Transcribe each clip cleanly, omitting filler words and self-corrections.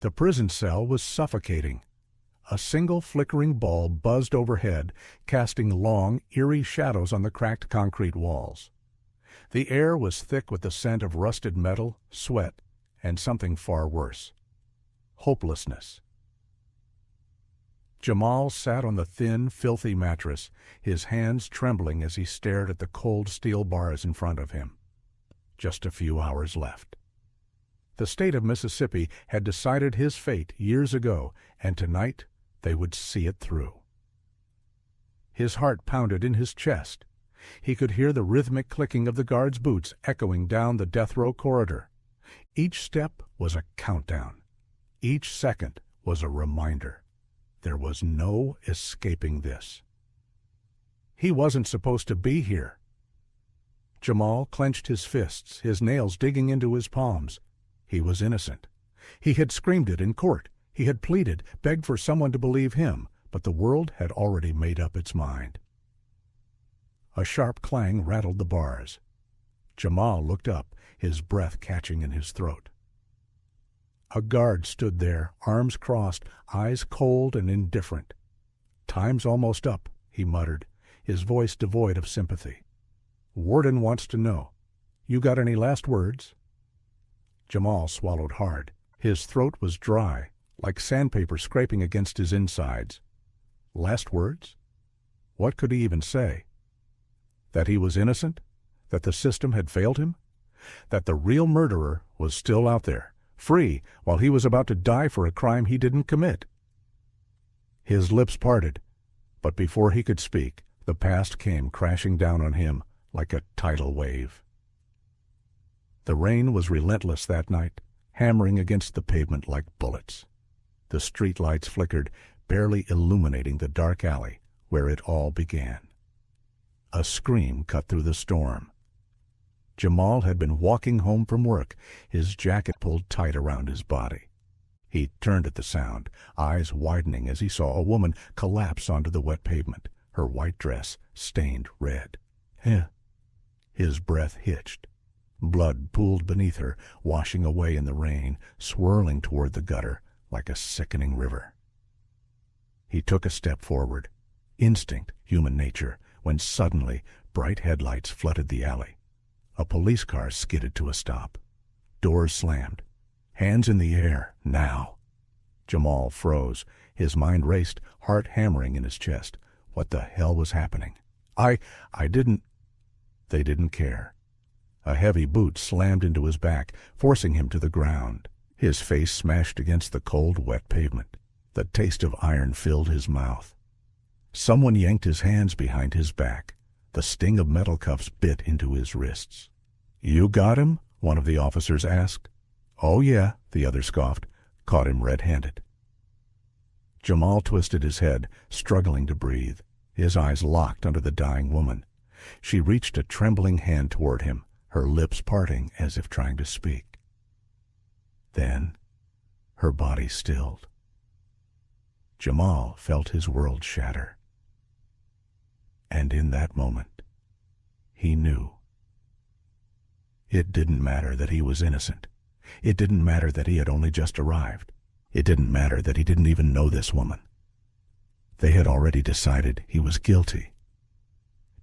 The prison cell was suffocating. A single flickering bulb buzzed overhead, casting long, eerie shadows on the cracked concrete walls. The air was thick with the scent of rusted metal, sweat, and something far worse: hopelessness. Jamal sat on the thin, filthy mattress, his hands trembling as he stared at the cold steel bars in front of him. Just a few hours left. The state of Mississippi had decided his fate years ago, and tonight they would see it through. His heart pounded in his chest. He could hear the rhythmic clicking of the guards' boots echoing down the death row corridor. Each step was a countdown. Each second was a reminder. There was no escaping this. He wasn't supposed to be here. Jamal clenched his fists, his nails digging into his palms. He was innocent. He had screamed it in court. He had pleaded, begged for someone to believe him, but the world had already made up its mind. A sharp clang rattled the bars. Jamal looked up, his breath catching in his throat. A guard stood there, arms crossed, eyes cold and indifferent. "Time's almost up," he muttered, his voice devoid of sympathy. "Warden wants to know. You got any last words?" Jamal swallowed hard. His throat was dry, like sandpaper scraping against his insides. Last words? What could he even say? That he was innocent? That the system had failed him? That the real murderer was still out there, free, while he was about to die for a crime he didn't commit? His lips parted, but before he could speak, the past came crashing down on him like a tidal wave. The rain was relentless that night, hammering against the pavement like bullets. The street lights flickered, barely illuminating the dark alley where it all began. A scream cut through the storm. Jamal had been walking home from work, his jacket pulled tight around his body. He turned at the sound, eyes widening as he saw a woman collapse onto the wet pavement, her white dress stained red. His breath hitched. Blood pooled beneath her, washing away in the rain, swirling toward the gutter like a sickening river. He took a step forward. Instinct, human nature, when suddenly bright headlights flooded the alley. A police car skidded to a stop. Doors slammed. Hands in the air, now. Jamal froze. His mind raced, heart hammering in his chest. What the hell was happening? I didn't... They didn't care. A heavy boot slammed into his back, forcing him to the ground. His face smashed against the cold, wet pavement. The taste of iron filled his mouth. Someone yanked his hands behind his back. The sting of metal cuffs bit into his wrists. "You got him?" one of the officers asked. "Oh yeah," the other scoffed. "Caught him red-handed." Jamal twisted his head, struggling to breathe. His eyes locked under the dying woman. She reached a trembling hand toward him, her lips parting as if trying to speak. Then her body stilled. Jamal felt his world shatter. And in that moment, he knew. It didn't matter that he was innocent. It didn't matter that he had only just arrived. It didn't matter that he didn't even know this woman. They had already decided he was guilty.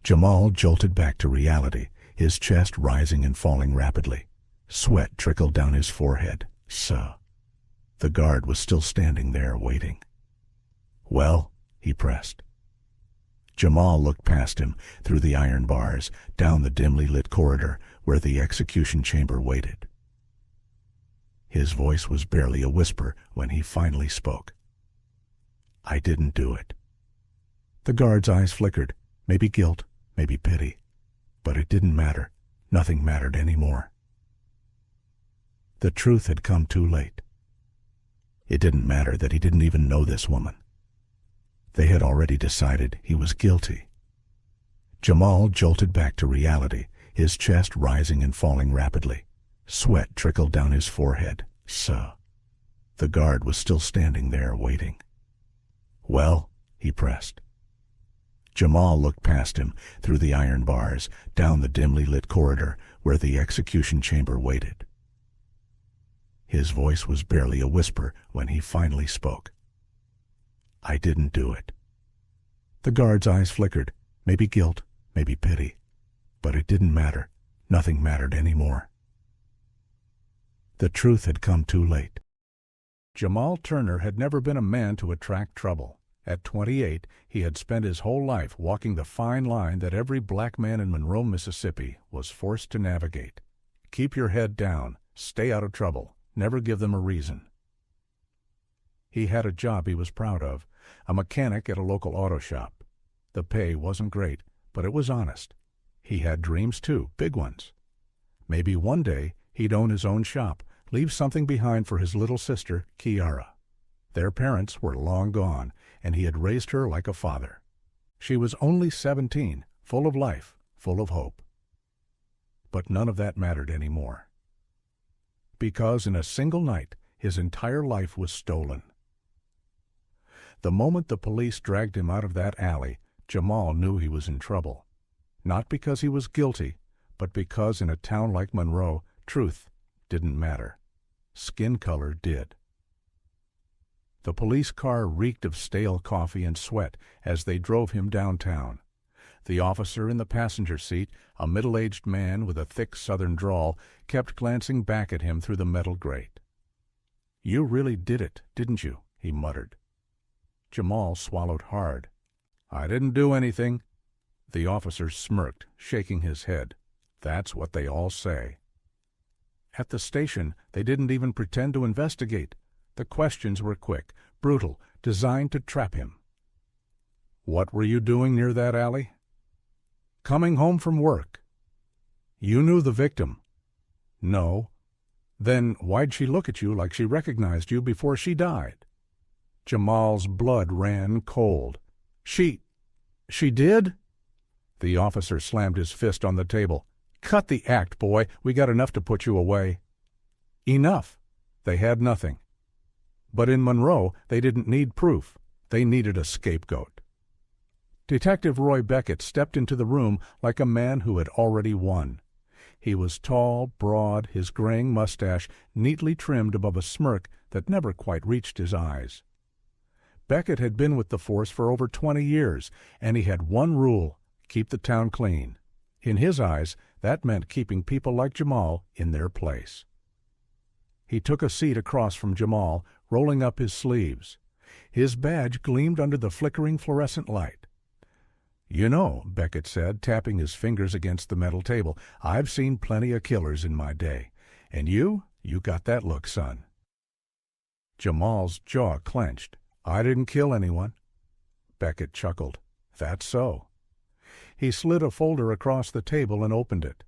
Jamal jolted back to reality, his chest rising and falling rapidly. Sweat trickled down his forehead. The guard was still standing there, waiting. "Well?" he pressed. Jamal looked past him, through the iron bars, down the dimly lit corridor where the execution chamber waited. His voice was barely a whisper when he finally spoke. "I didn't do it." The guard's eyes flickered, maybe guilt, maybe pity. But it didn't matter. Nothing mattered anymore. The truth had come too late. It didn't matter that he didn't even know this woman. They had already decided he was guilty. Jamal jolted back to reality, his chest rising and falling rapidly. Sweat trickled down his forehead. The guard was still standing there, waiting. "Well?" he pressed. Jamal looked past him, through the iron bars, down the dimly lit corridor where the execution chamber waited. His voice was barely a whisper when he finally spoke. "I didn't do it." The guard's eyes flickered, maybe guilt, maybe pity. But it didn't matter. Nothing mattered anymore. The truth had come too late. Jamal Turner had never been a man to attract trouble. At 28, he had spent his whole life walking the fine line that every black man in Monroe, Mississippi, was forced to navigate. Keep your head down, stay out of trouble, never give them a reason. He had a job he was proud of, a mechanic at a local auto shop. The pay wasn't great, but it was honest. He had dreams too, big ones. Maybe one day he'd own his own shop, leave something behind for his little sister, Kiara. Their parents were long gone, and he had raised her like a father. She was only 17, full of life, full of hope. But none of that mattered anymore. Because in a single night, his entire life was stolen. The moment the police dragged him out of that alley, Jamal knew he was in trouble. Not because he was guilty, but because in a town like Monroe, truth didn't matter. Skin color did. The police car reeked of stale coffee and sweat as they drove him downtown. The officer in the passenger seat, a middle-aged man with a thick southern drawl, kept glancing back at him through the metal grate. "You really did it, didn't you?" he muttered. Jamal swallowed hard. "I didn't do anything." The officer smirked, shaking his head. "That's what they all say." At the station, they didn't even pretend to investigate. The questions were quick, brutal, designed to trap him. "What were you doing near that alley?" "Coming home from work." "You knew the victim?" "No." "Then why'd she look at you like she recognized you before she died?" Jamal's blood ran cold. She did?" The officer slammed his fist on the table. "Cut the act, boy. We got enough to put you away." Enough. They had nothing. But in Monroe, they didn't need proof. They needed a scapegoat. Detective Roy Beckett stepped into the room like a man who had already won. He was tall, broad, his graying mustache neatly trimmed above a smirk that never quite reached his eyes. Beckett had been with the force for over 20 years, and he had one rule: keep the town clean. In his eyes, that meant keeping people like Jamal in their place. He took a seat across from Jamal, rolling up his sleeves. His badge gleamed under the flickering fluorescent light. "You know," Beckett said, tapping his fingers against the metal table, "I've seen plenty of killers in my day. And you got that look, son." Jamal's jaw clenched. "I didn't kill anyone." Beckett chuckled. "That's so." He slid a folder across the table and opened it.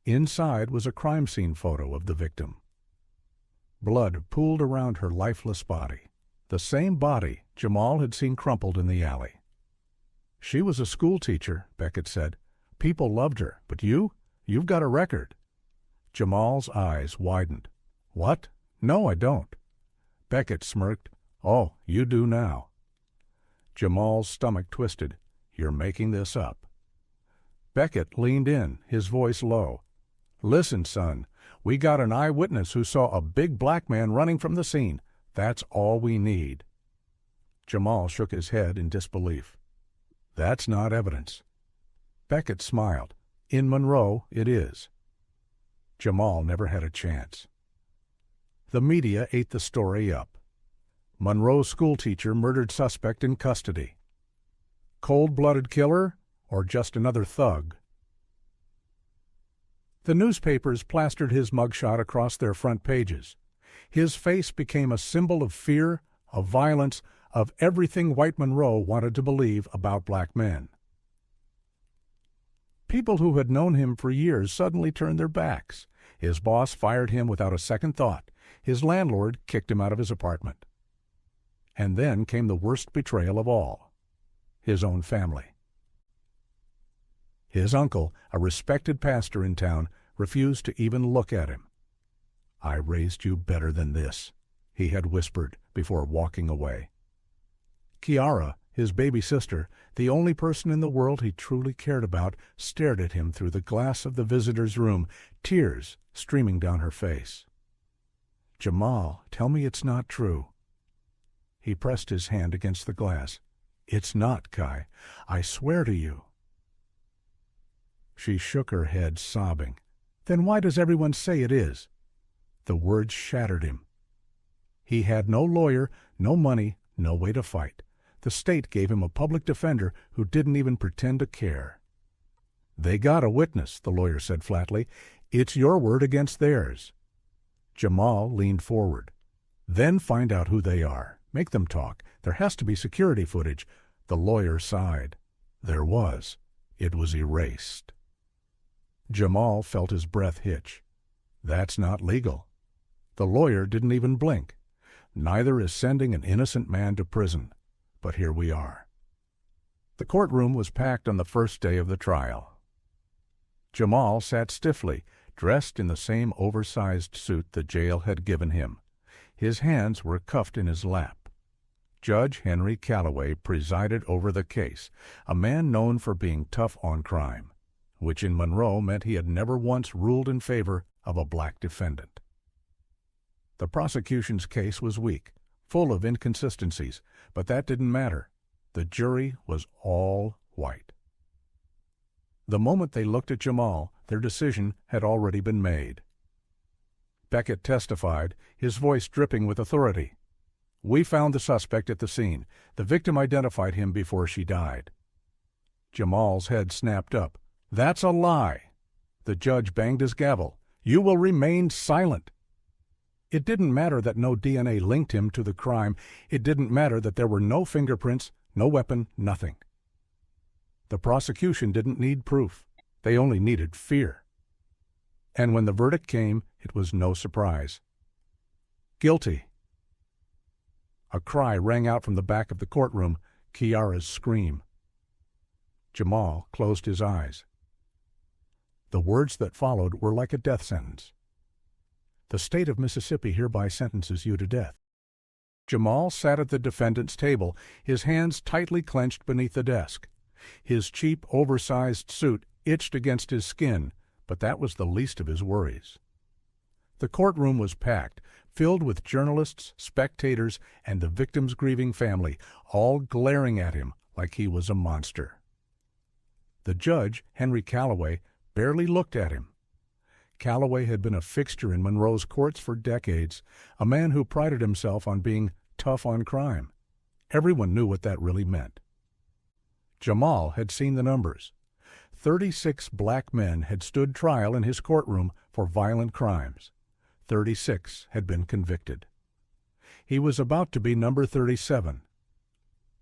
Inside was a crime scene photo of the victim. Blood pooled around her lifeless body. The same body Jamal had seen crumpled in the alley. "She was a school teacher," Beckett said. "People loved her, but you've got a record." Jamal's eyes widened. "What? No, I don't." Beckett smirked. "Oh, you do now." Jamal's stomach twisted. "You're making this up." Beckett leaned in, his voice low. "Listen, son, we got an eyewitness who saw a big black man running from the scene. That's all we need." Jamal shook his head in disbelief. "That's not evidence." Beckett smiled. "In Monroe, it is." Jamal never had a chance. The media ate the story up. Monroe schoolteacher murdered suspect in custody. Cold-blooded killer or just another thug? The newspapers plastered his mugshot across their front pages. His face became a symbol of fear, of violence, of everything white Monroe wanted to believe about black men. People who had known him for years suddenly turned their backs. His boss fired him without a second thought. His landlord kicked him out of his apartment. And then came the worst betrayal of all: his own family. His uncle, a respected pastor in town, refused to even look at him. "I raised you better than this," he had whispered before walking away. Kiara, his baby sister, the only person in the world he truly cared about, stared at him through the glass of the visitor's room, tears streaming down her face. "Jamal, tell me it's not true." He pressed his hand against the glass. "It's not, Kai. I swear to you." She shook her head, sobbing. "Then why does everyone say it is?" The words shattered him. He had no lawyer, no money, no way to fight. The state gave him a public defender who didn't even pretend to care. "They got a witness," the lawyer said flatly. "It's your word against theirs." Jamal leaned forward. "Then find out who they are. Make them talk. There has to be security footage." The lawyer sighed. There was. It was erased. Jamal felt his breath hitch. That's not legal. The lawyer didn't even blink. Neither is sending an innocent man to prison. But here we are. The courtroom was packed on the first day of the trial. Jamal sat stiffly, dressed in the same oversized suit the jail had given him. His hands were cuffed in his lap. Judge Henry Calloway presided over the case, a man known for being tough on crime, which in Monroe meant he had never once ruled in favor of a black defendant. The prosecution's case was weak, full of inconsistencies, but that didn't matter. The jury was all white. The moment they looked at Jamal, their decision had already been made. Beckett testified, his voice dripping with authority. "We found the suspect at the scene. The victim identified him before she died." Jamal's head snapped up. "That's a lie." The judge banged his gavel. "You will remain silent." It didn't matter that no DNA linked him to the crime. It didn't matter that there were no fingerprints, no weapon, nothing. The prosecution didn't need proof. They only needed fear. And when the verdict came, it was no surprise. Guilty. A cry rang out from the back of the courtroom, Kiara's scream. Jamal closed his eyes. The words that followed were like a death sentence. "The state of Mississippi hereby sentences you to death." Jamal sat at the defendant's table, his hands tightly clenched beneath the desk. His cheap, oversized suit itched against his skin, but that was the least of his worries. The courtroom was packed, filled with journalists, spectators, and the victim's grieving family, all glaring at him like he was a monster. The judge, Henry Calloway, barely looked at him. Calloway had been a fixture in Monroe's courts for decades, a man who prided himself on being tough on crime. Everyone knew what that really meant. Jamal had seen the numbers. 36 black men had stood trial in his courtroom for violent crimes. 36 had been convicted. He was about to be number 37.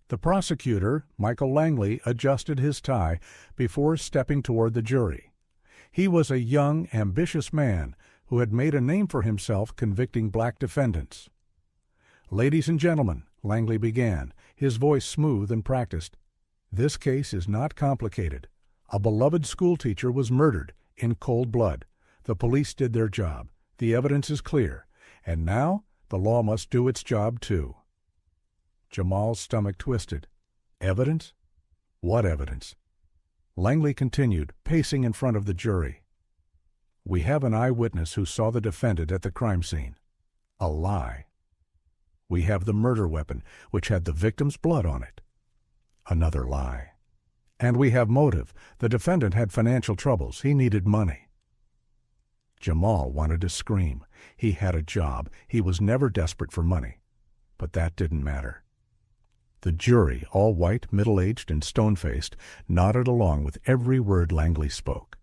The prosecutor, Michael Langley, adjusted his tie before stepping toward the jury. He was a young, ambitious man who had made a name for himself convicting black defendants. "Ladies and gentlemen," Langley began, his voice smooth and practiced, "this case is not complicated. A beloved schoolteacher was murdered in cold blood. The police did their job. The evidence is clear. And now the law must do its job too." Jamal's stomach twisted. "Evidence? What evidence?" Langley continued, pacing in front of the jury. "We have an eyewitness who saw the defendant at the crime scene. A lie. We have the murder weapon, which had the victim's blood on it. Another lie. And we have motive. The defendant had financial troubles. He needed money." Jamal wanted to scream. He had a job. He was never desperate for money. But that didn't matter. The jury, all white, middle-aged, and stone-faced, nodded along with every word Langley spoke.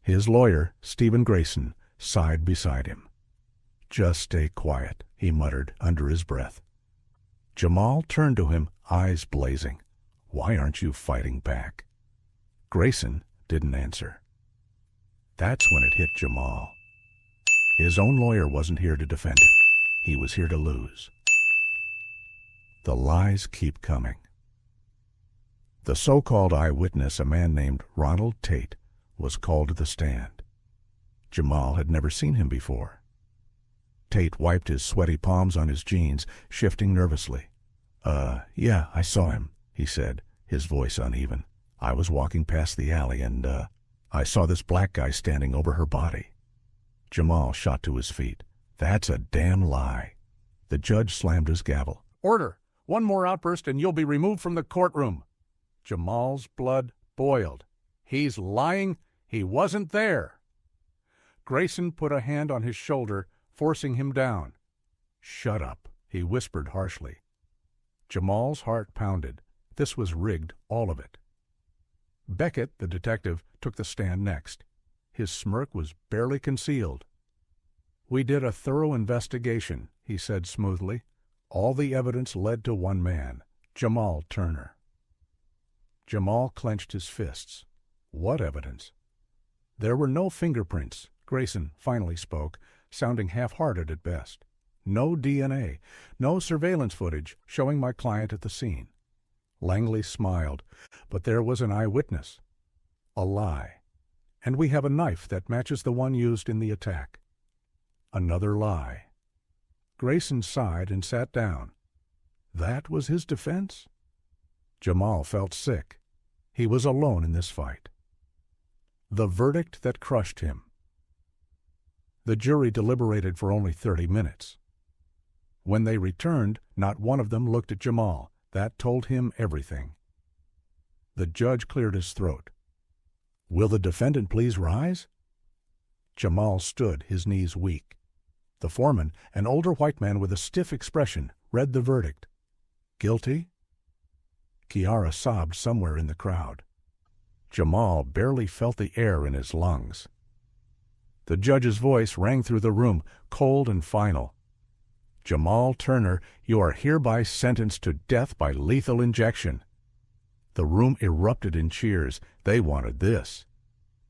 His lawyer, Stephen Grayson, sighed beside him. "Just stay quiet," he muttered under his breath. Jamal turned to him, eyes blazing. "Why aren't you fighting back?" Grayson didn't answer. That's when it hit Jamal. His own lawyer wasn't here to defend him. He was here to lose. The lies keep coming. The so-called eyewitness, a man named Ronald Tate, was called to the stand. Jamal had never seen him before. Tate wiped his sweaty palms on his jeans, shifting nervously. Yeah, I saw him," he said, his voice uneven. "I was walking past the alley and, I saw this black guy standing over her body." Jamal shot to his feet. That's a damn lie. The judge slammed his gavel. Order! One more outburst and you'll be removed from the courtroom. Jamal's blood boiled. He's lying. He wasn't there. Grayson put a hand on his shoulder, forcing him down. Shut up, he whispered harshly. Jamal's heart pounded. This was rigged, all of it. Beckett, the detective, took the stand next. His smirk was barely concealed. We did a thorough investigation, he said smoothly. All the evidence led to one man, Jamal Turner. Jamal clenched his fists. What evidence? There were no fingerprints, Grayson finally spoke, sounding half-hearted at best. No DNA, no surveillance footage showing my client at the scene. Langley smiled, but there was an eyewitness. A lie. And we have a knife that matches the one used in the attack. Another lie. Grayson sighed and sat down. That was his defense? Jamal felt sick. He was alone in this fight. The verdict that crushed him. The jury deliberated for only 30 minutes. When they returned, not one of them looked at Jamal. That told him everything. The judge cleared his throat. Will the defendant please rise? Jamal stood, his knees weak. The foreman, an older white man with a stiff expression, read the verdict. Guilty? Kiara sobbed somewhere in the crowd. Jamal barely felt the air in his lungs. The judge's voice rang through the room, cold and final. Jamal Turner, you are hereby sentenced to death by lethal injection. The room erupted in cheers. They wanted this.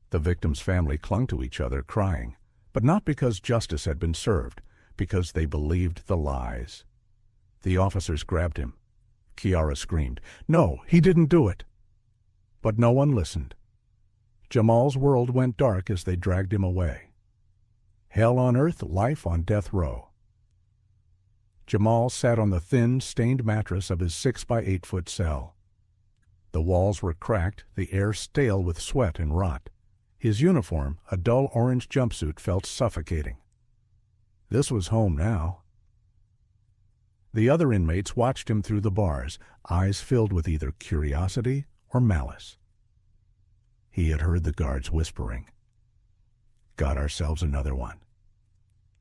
The victim's family clung to each other, crying, but not because justice had been served, because they believed the lies. The officers grabbed him. Kiara screamed, "No, he didn't do it." But no one listened. Jamal's world went dark as they dragged him away. Hell on earth, life on death row. Jamal sat on the thin, stained mattress of his 6-by-8-foot cell. The walls were cracked, the air stale with sweat and rot. His uniform, a dull orange jumpsuit, felt suffocating. This was home now. The other inmates watched him through the bars, eyes filled with either curiosity or malice. He had heard the guards whispering. Got ourselves another one.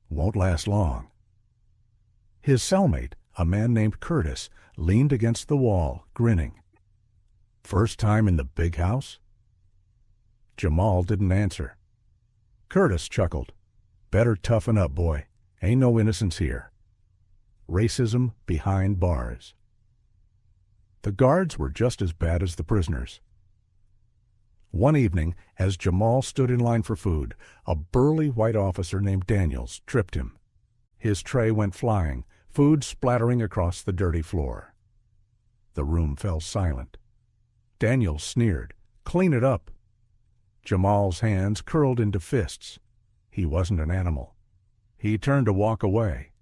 Won't last long. His cellmate, a man named Curtis, leaned against the wall, grinning. First time in the big house? Jamal didn't answer. Curtis chuckled. Better toughen up, boy. Ain't no innocence here. Racism behind bars. The guards were just as bad as the prisoners. One evening, as Jamal stood in line for food, a burly white officer named Daniels tripped him. His tray went flying, food splattering across the dirty floor. The room fell silent. Daniels sneered, "Clean it up." Jamal's hands curled into fists. He wasn't an animal. He turned to walk away.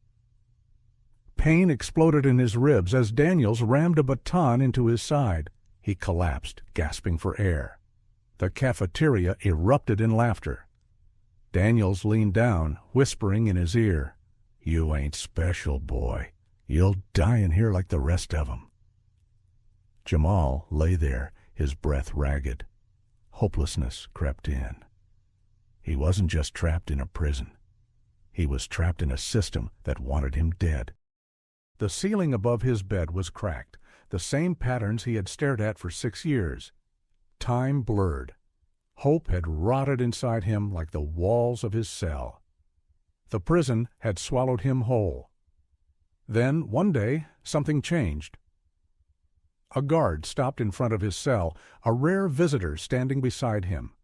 Pain exploded in his ribs as Daniels rammed a baton into his side. He collapsed, gasping for air. The cafeteria erupted in laughter. Daniels leaned down, whispering in his ear, "You ain't special, boy. You'll die in here like the rest of 'em." Jamal lay there, his breath ragged. Hopelessness crept in. He wasn't just trapped in a prison. He was trapped in a system that wanted him dead. The ceiling above his bed was cracked, the same patterns he had stared at for 6 years. Time blurred. Hope had rotted inside him like the walls of his cell. The prison had swallowed him whole. Then, one day, something changed. A guard stopped in front of his cell, a rare visitor standing beside him.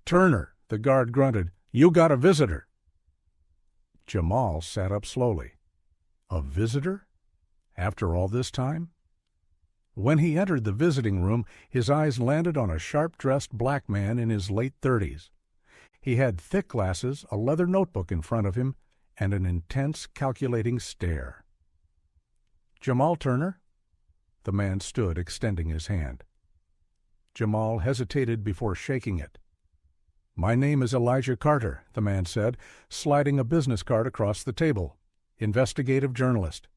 "Turner," the guard grunted, "you got a visitor." Jamal sat up slowly. A visitor? After all this time? When he entered the visiting room, his eyes landed on a sharp-dressed black man in his late 30s. He had thick glasses, a leather notebook in front of him, and an intense, calculating stare. "Jamal Turner?" The man stood, extending his hand. Jamal hesitated before shaking it. "My name is Elijah Carter," the man said, sliding a business card across the table. "Investigative journalist."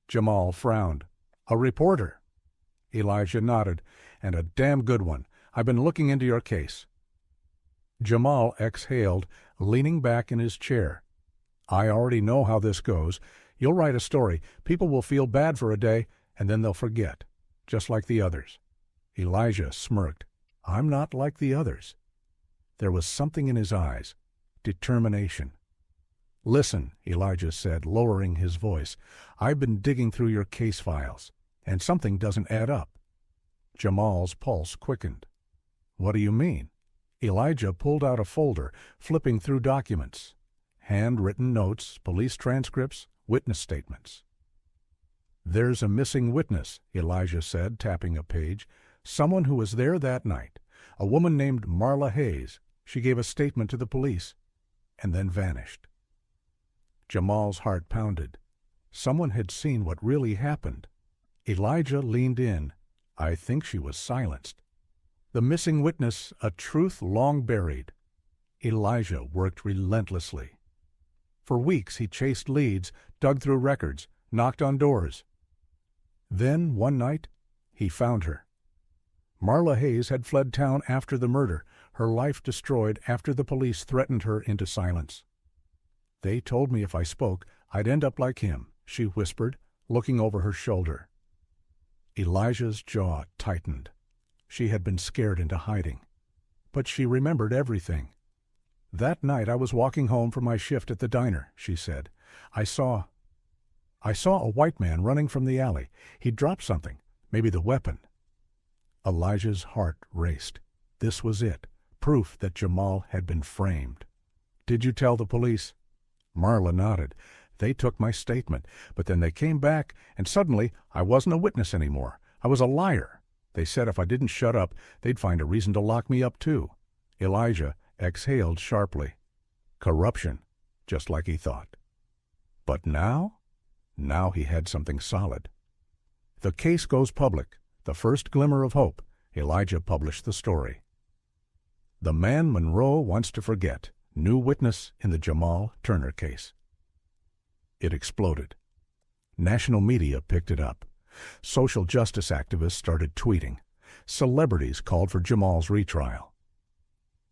Jamal frowned. "A reporter." Elijah nodded. "And a damn good one. I've been looking into your case." Jamal exhaled, leaning back in his chair. "I already know how this goes. You'll write a story. People will feel bad for a day, and then they'll forget, just like the others." Elijah smirked. "I'm not like the others." There was something in his eyes. Determination. "Listen," Elijah said, lowering his voice. "I've been digging through your case files, and something doesn't add up." Jamal's pulse quickened. "What do you mean?" Elijah pulled out a folder, flipping through documents. Handwritten notes, police transcripts, witness statements. "There's a missing witness," Elijah said, tapping a page. "Someone who was there that night. A woman named Marla Hayes. She gave a statement to the police, and then vanished." Jamal's heart pounded. Someone had seen what really happened. Elijah leaned in. "I think she was silenced." The missing witness, a truth long buried. Elijah worked relentlessly. For weeks he chased leads, dug through records, knocked on doors. Then, one night, he found her. Marla Hayes had fled town after the murder, her life destroyed after the police threatened her into silence. "They told me if I spoke, I'd end up like him," she whispered, looking over her shoulder. Elijah's jaw tightened. She had been scared into hiding. But she remembered everything. "That night I was walking home from my shift at the diner," she said. I saw a white man running from the alley. He dropped something, maybe the weapon." Elijah's heart raced. This was it, proof that Jamal had been framed. "Did you tell the police?" Marla nodded. "They took my statement, but then they came back, and suddenly I wasn't a witness anymore. I was a liar. They said if I didn't shut up, they'd find a reason to lock me up too." Elijah exhaled sharply. Corruption, just like he thought. But now? Now he had something solid. "The case goes public. The first glimmer of hope." Elijah published the story. "The man Monroe wants to forget. New witness in the Jamal Turner case." It exploded. National media picked it up. Social justice activists started tweeting. Celebrities called for Jamal's retrial.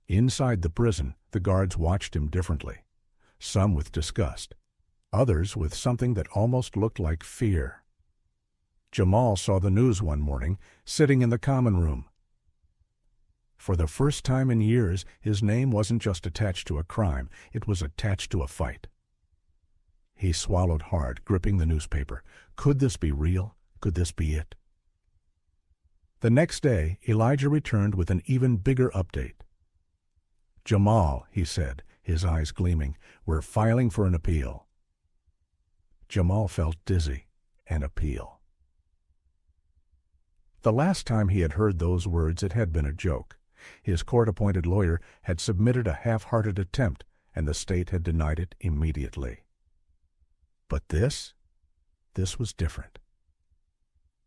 Inside the prison, the guards watched him differently. Some with disgust. Others with something that almost looked like fear. Jamal saw the news one morning, sitting in the common room. For the first time in years, his name wasn't just attached to a crime, it was attached to a fight. He swallowed hard, gripping the newspaper. Could this be real? Could this be it? The next day, Elijah returned with an even bigger update. "Jamal," he said, his eyes gleaming, "we're filing for an appeal." Jamal felt dizzy. An appeal. The last time he had heard those words, it had been a joke. His court-appointed lawyer had submitted a half-hearted attempt, and the state had denied it immediately. But this was different.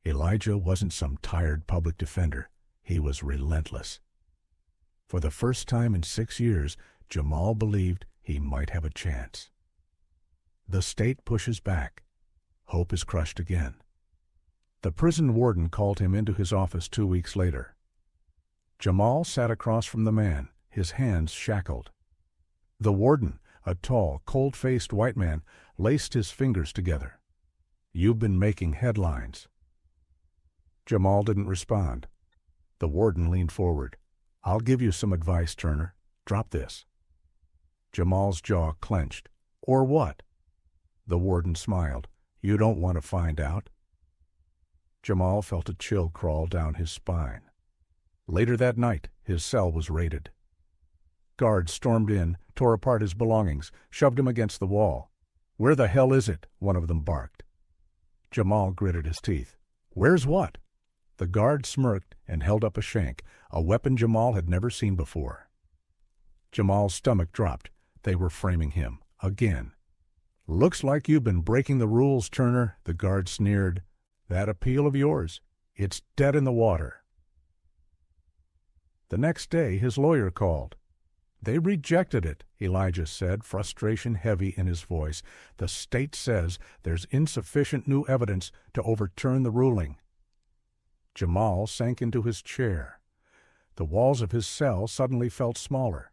Elijah wasn't some tired public defender. He was relentless. For the first time in 6 years, Jamal believed he might have a chance. The state pushes back. Hope is crushed again. The prison warden called him into his office 2 weeks later. Jamal sat across from the man, his hands shackled. The warden, a tall, cold-faced white man, laced his fingers together. "You've been making headlines." Jamal didn't respond. The warden leaned forward. "I'll give you some advice, Turner. Drop this." Jamal's jaw clenched. "Or what?" The warden smiled. "You don't want to find out." Jamal felt a chill crawl down his spine. Later that night, his cell was raided. Guards stormed in, tore apart his belongings, shoved him against the wall. "Where the hell is it?" one of them barked. Jamal gritted his teeth. "Where's what?" The guard smirked and held up a shank, a weapon Jamal had never seen before. Jamal's stomach dropped. They were framing him. Again. "Looks like you've been breaking the rules, Turner," the guard sneered. "That appeal of yours, it's dead in the water." The next day his lawyer called. "They rejected it," Elijah said, frustration heavy in his voice. "The state says there's insufficient new evidence to overturn the ruling." Jamal sank into his chair. The walls of his cell suddenly felt smaller.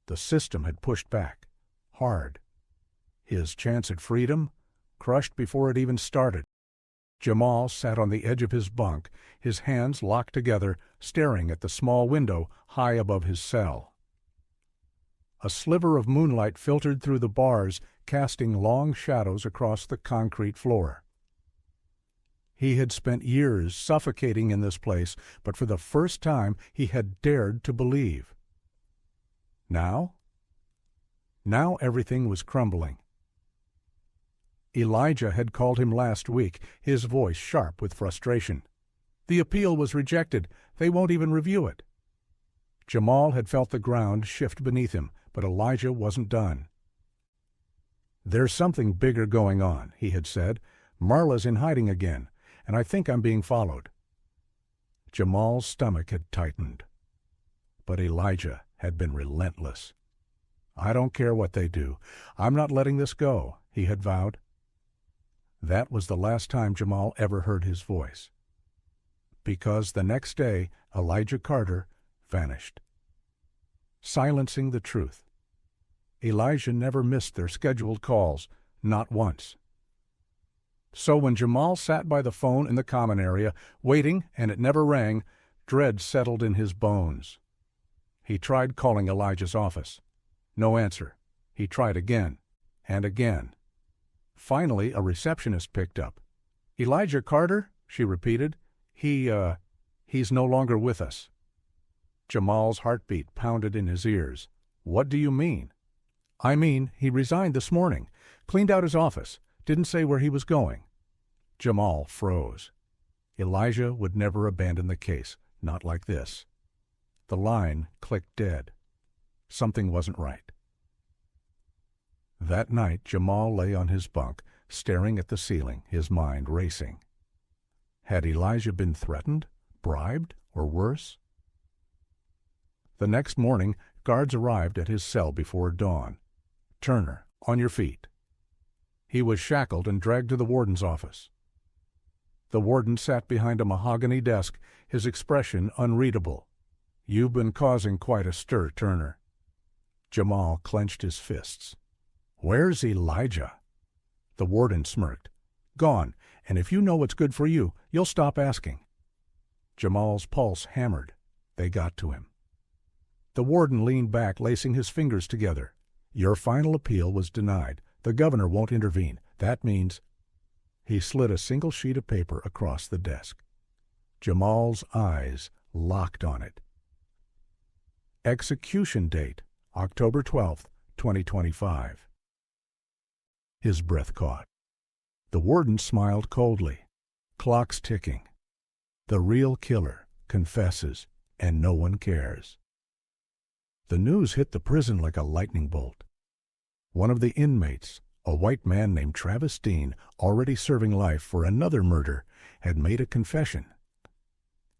The system had pushed back, hard. His chance at freedom crushed before it even started. Jamal sat on the edge of his bunk, his hands locked together, staring at the small window high above his cell. A sliver of moonlight filtered through the bars, casting long shadows across the concrete floor. He had spent years suffocating in this place, but for the first time he had dared to believe. Now everything was crumbling. Elijah had called him last week, his voice sharp with frustration. "The appeal was rejected. They won't even review it." Jamal had felt the ground shift beneath him, but Elijah wasn't done. "There's something bigger going on," he had said. "Marla's in hiding again, and I think I'm being followed." Jamal's stomach had tightened. But Elijah had been relentless. "I don't care what they do. I'm not letting this go," he had vowed. That was the last time Jamal ever heard his voice. Because the next day, Elijah Carter vanished. Silencing the truth. Elijah never missed their scheduled calls, not once. So when Jamal sat by the phone in the common area, waiting, and it never rang, dread settled in his bones. He tried calling Elijah's office. No answer. He tried again, and again. Finally, a receptionist picked up. "Elijah Carter?" she repeated. He's no longer with us." Jamal's heartbeat pounded in his ears. "What do you mean?" "I mean, he resigned this morning. Cleaned out his office. Didn't say where he was going." Jamal froze. Elijah would never abandon the case, not like this. The line clicked dead. Something wasn't right. That night, Jamal lay on his bunk, staring at the ceiling, his mind racing. Had Elijah been threatened, bribed, or worse? The next morning, guards arrived at his cell before dawn. "Turner, on your feet." He was shackled and dragged to the warden's office. The warden sat behind a mahogany desk, his expression unreadable. "You've been causing quite a stir, Turner." Jamal clenched his fists. "Where's Elijah?" The warden smirked. "Gone, and if you know what's good for you, you'll stop asking." Jamal's pulse hammered. They got to him. The warden leaned back, lacing his fingers together. "Your final appeal was denied. The governor won't intervene. That means—" He slid a single sheet of paper across the desk. Jamal's eyes locked on it. Execution date, October 12th, 2025. His breath caught. The warden smiled coldly. Clock's ticking. The real killer confesses, and no one cares. The news hit the prison like a lightning bolt. One of the inmates, a white man named Travis Dean, already serving life for another murder, had made a confession.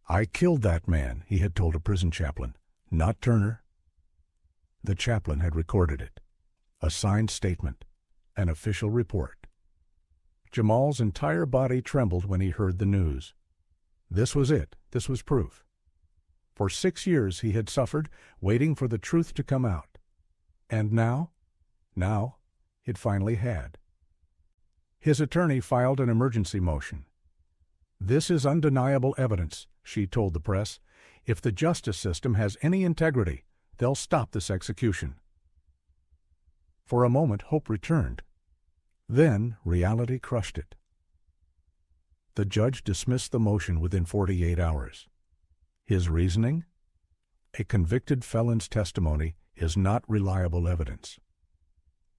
"I killed that man," he had told a prison chaplain. "Not Turner." The chaplain had recorded it. A signed statement. An official report. Jamal's entire body trembled when he heard the news. This was it. This was proof. For 6 years he had suffered, waiting for the truth to come out. And now it finally had. His attorney filed an emergency motion. "This is undeniable evidence," she told the press. "If the justice system has any integrity, they'll stop this execution." For a moment, hope returned. Then reality crushed it. The judge dismissed the motion within 48 hours. His reasoning? A convicted felon's testimony is not reliable evidence.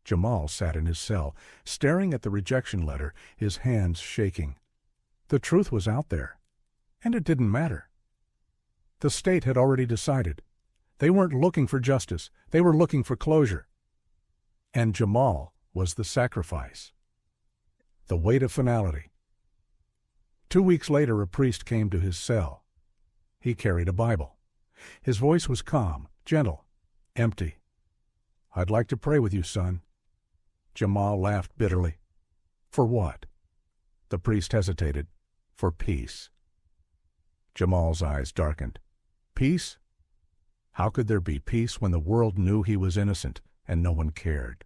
Jamal sat in his cell, staring at the rejection letter, his hands shaking. The truth was out there, and it didn't matter. The state had already decided. They weren't looking for justice. They were looking for closure. And Jamal was the sacrifice. The weight of finality. 2 weeks later, a priest came to his cell. He carried a Bible. His voice was calm, gentle. Empty. I'd like to pray with you, son. Jamal laughed bitterly. For what? The priest hesitated. For peace. Jamal's eyes darkened. Peace? How could there be peace when the world knew he was innocent and no one cared?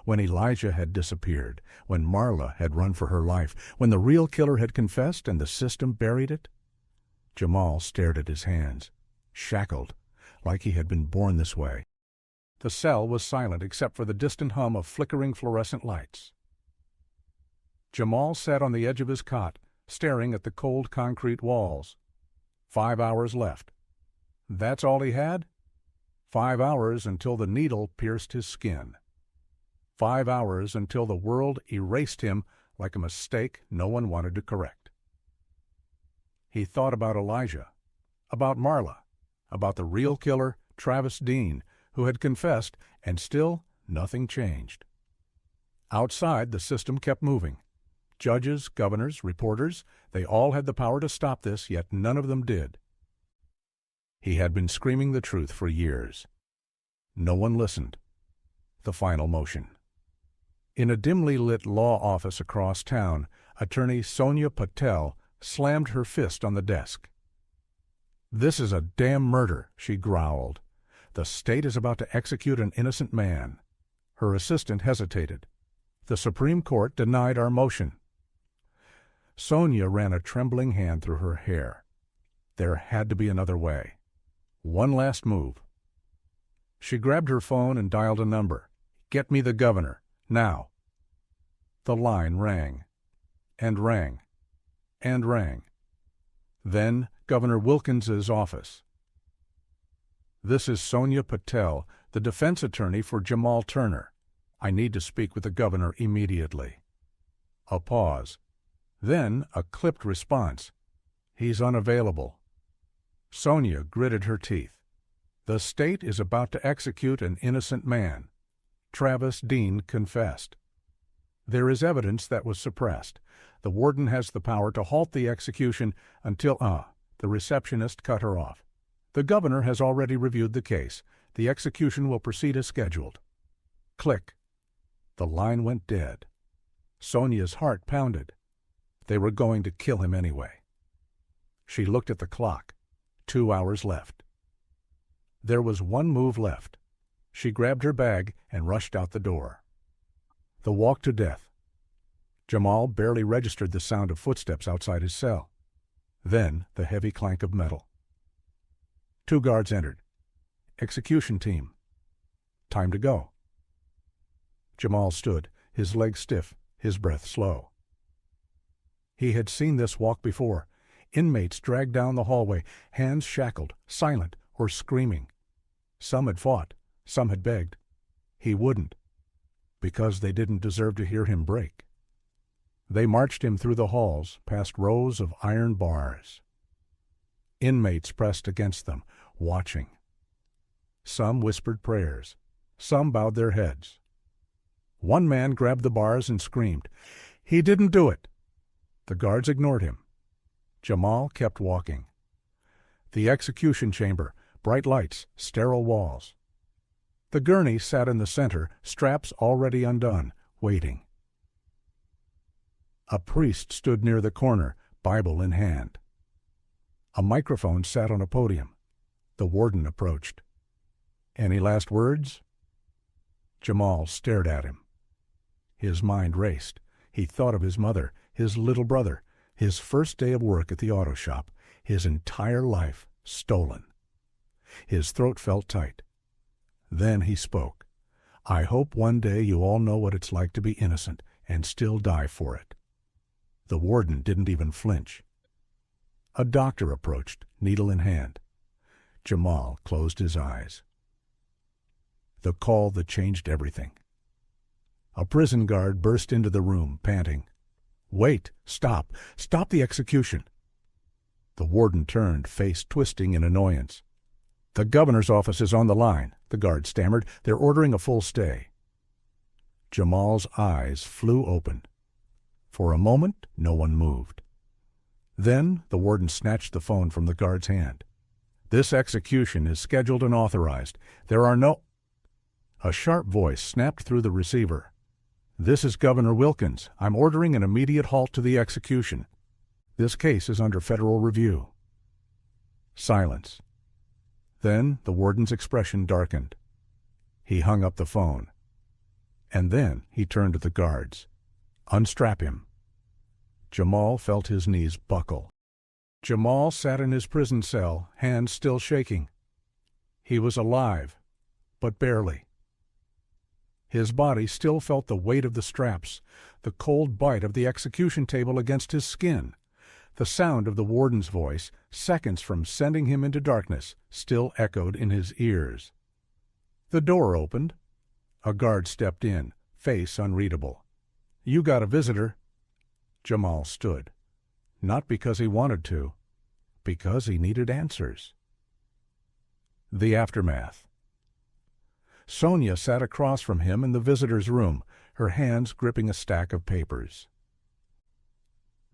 When Elijah had disappeared, when Marla had run for her life, when the real killer had confessed and the system buried it? Jamal stared at his hands, shackled, like he had been born this way. The cell was silent except for the distant hum of flickering fluorescent lights. Jamal sat on the edge of his cot, staring at the cold concrete walls. 5 hours left. That's all he had? 5 hours until the needle pierced his skin. 5 hours until the world erased him like a mistake no one wanted to correct. He thought about Elijah, about Marla, about the real killer, Travis Dean, who had confessed, and still nothing changed. Outside, the system kept moving. Judges, governors, reporters, they all had the power to stop this, yet none of them did. He had been screaming the truth for years. No one listened. The final motion. In a dimly lit law office across town, attorney Sonia Patel slammed her fist on the desk. "This is a damn murder," she growled. "The state is about to execute an innocent man." Her assistant hesitated. "The Supreme Court denied our motion." Sonia ran a trembling hand through her hair. There had to be another way. One last move. She grabbed her phone and dialed a number. "Get me the governor, now." The line rang, and rang, and rang. Then Governor Wilkins's office. "This is Sonia Patel, the defense attorney for Jamal Turner. I need to speak with the governor immediately." A pause. Then a clipped response. "He's unavailable." Sonia gritted her teeth. "The state is about to execute an innocent man. Travis Dean confessed. There is evidence that was suppressed. The warden has the power to halt the execution until the receptionist cut her off. "The governor has already reviewed the case. The execution will proceed as scheduled." Click. The line went dead. Sonia's heart pounded. They were going to kill him anyway. She looked at the clock. 2 hours left. There was one move left. She grabbed her bag and rushed out the door. The walk to death. Jamal barely registered the sound of footsteps outside his cell. Then the heavy clank of metal. 2 guards entered. "Execution team." "Time to go." Jamal stood, his legs stiff, his breath slow. He had seen this walk before. Inmates dragged down the hallway, hands shackled, silent, or screaming. Some had fought, some had begged. He wouldn't, because they didn't deserve to hear him break. They marched him through the halls, past rows of iron bars. Inmates pressed against them, watching. Some whispered prayers. Some bowed their heads. One man grabbed the bars and screamed, "He didn't do it!" The guards ignored him. Jamal kept walking. The execution chamber, bright lights, sterile walls. The gurney sat in the center, straps already undone, waiting. A priest stood near the corner, Bible in hand. A microphone sat on a podium. The warden approached. "Any last words?" Jamal stared at him. His mind raced. He thought of his mother, his little brother, his first day of work at the auto shop, his entire life stolen. His throat felt tight. Then he spoke. "I hope one day you all know what it's like to be innocent and still die for it." The warden didn't even flinch. A doctor approached, needle in hand. Jamal closed his eyes. The call that changed everything. A prison guard burst into the room, panting. "Wait! Stop! Stop the execution!" The warden turned, face twisting in annoyance. "The governor's office is on the line," the guard stammered. "They're ordering a full stay." Jamal's eyes flew open. For a moment, no one moved. Then the warden snatched the phone from the guard's hand. This execution is scheduled and authorized. There are no—" A sharp voice snapped through the receiver. "This is Governor Wilkins. I'm ordering an immediate halt to the execution. This case is under federal review." Silence. Then the warden's expression darkened. He hung up the phone. And then he turned to the guards. "Unstrap him." Jamal felt his knees buckle. Jamal sat in his prison cell, hands still shaking. He was alive, but barely. His body still felt the weight of the straps, the cold bite of the execution table against his skin. The sound of the warden's voice, seconds from sending him into darkness, still echoed in his ears. The door opened. A guard stepped in, face unreadable. "You got a visitor." Jamal stood. Not because he wanted to, because he needed answers. The aftermath. Sonia sat across from him in the visitor's room, her hands gripping a stack of papers.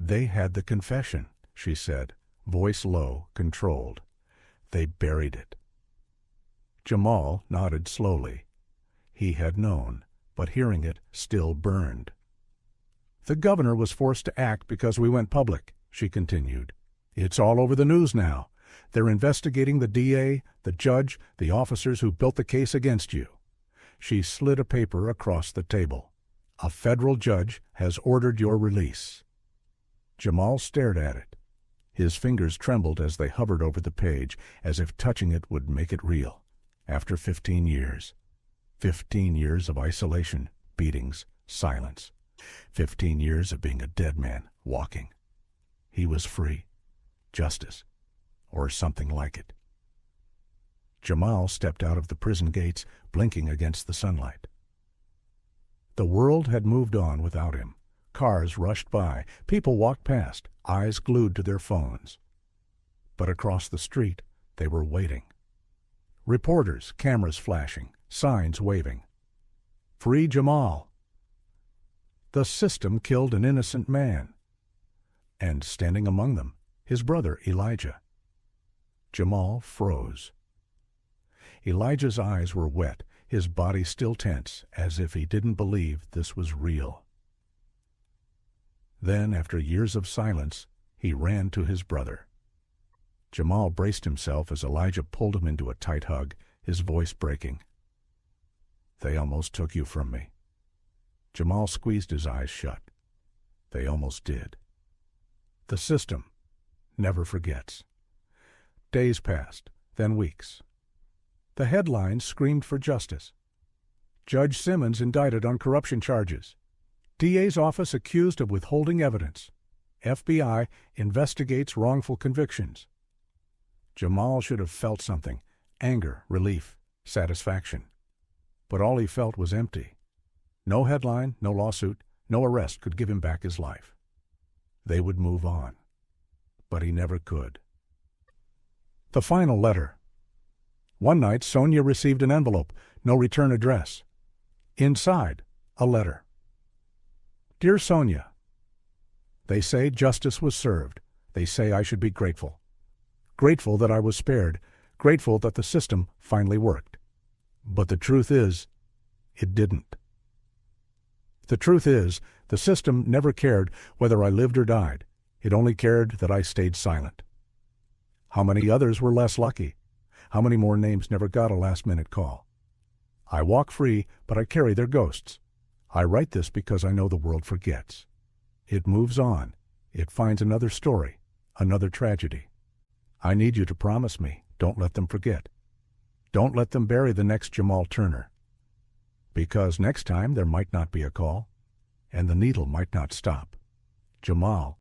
"They had the confession," she said, voice low, controlled. "They buried it." Jamal nodded slowly. He had known, but hearing it still burned. "The governor was forced to act because we went public," she continued. "It's all over the news now. They're investigating the DA, the judge, the officers who built the case against you." She slid a paper across the table. "A federal judge has ordered your release." Jamal stared at it. His fingers trembled as they hovered over the page, as if touching it would make it real. After 15 years. 15 years of isolation, beatings, silence. 15 years of being a dead man, walking. He was free. Justice. Or something like it. Jamal stepped out of the prison gates, blinking against the sunlight. The world had moved on without him. Cars rushed by, people walked past, eyes glued to their phones. But across the street, they were waiting. Reporters, cameras flashing, signs waving. "Free Jamal." The system killed an innocent man. And standing among them, his brother Elijah. Jamal froze. Elijah's eyes were wet, his body still tense, as if he didn't believe this was real. Then, after years of silence, he ran to his brother. Jamal braced himself as Elijah pulled him into a tight hug, his voice breaking. "They almost took you from me." Jamal squeezed his eyes shut. They almost did. The system never forgets. Days passed, then weeks. The headlines screamed for justice. Judge Simmons indicted on corruption charges. DA's office accused of withholding evidence. FBI investigates wrongful convictions. Jamal should have felt something, anger, relief, satisfaction. But all he felt was empty. No headline, no lawsuit, no arrest could give him back his life. They would move on. But he never could. The final letter. One night, Sonia received an envelope, no return address. Inside, a letter. "Dear Sonia, they say justice was served. They say I should be grateful. Grateful that I was spared. Grateful that the system finally worked. But the truth is, it didn't. The truth is, the system never cared whether I lived or died. It only cared that I stayed silent. How many others were less lucky? How many more names never got a last-minute call? I walk free, but I carry their ghosts. I write this because I know the world forgets. It moves on. It finds another story, another tragedy. I need you to promise me, don't let them forget. Don't let them bury the next Jamal Turner. Because next time there might not be a call, and the needle might not stop. Jamal